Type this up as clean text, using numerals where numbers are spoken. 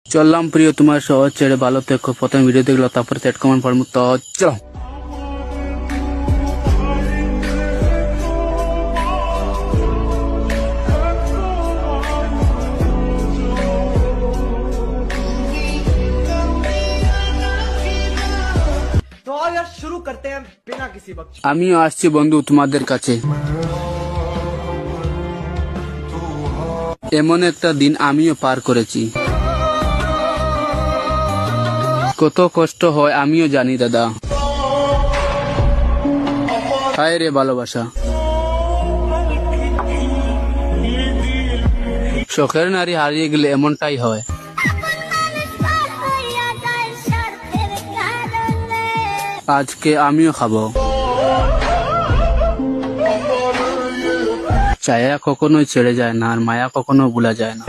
চললাম প্রিয়, তোমার সহজ ছেড়ে ভালো থেকো। প্রথম ভিডিও দেখলো, তারপরে সেট কমেন্ট পড়বো। তো চলো। तो आओ यार शुरू करते हैं बिना किसी वक्त। আমিও আসছি বন্ধু তোমাদের কাছে। এমন একটা দিন আমিও পার করেছি। কত কষ্ট হয় আমিও জানি দাদা। হায় রে ভালোবাসা। শখের নারী হারিয়ে গেলে এমনটাই হয়। আজকে আমিও খাবো। ছায়া কখনোই ছেড়ে যায় না, আর মায়া কখনো ভুলা যায় না।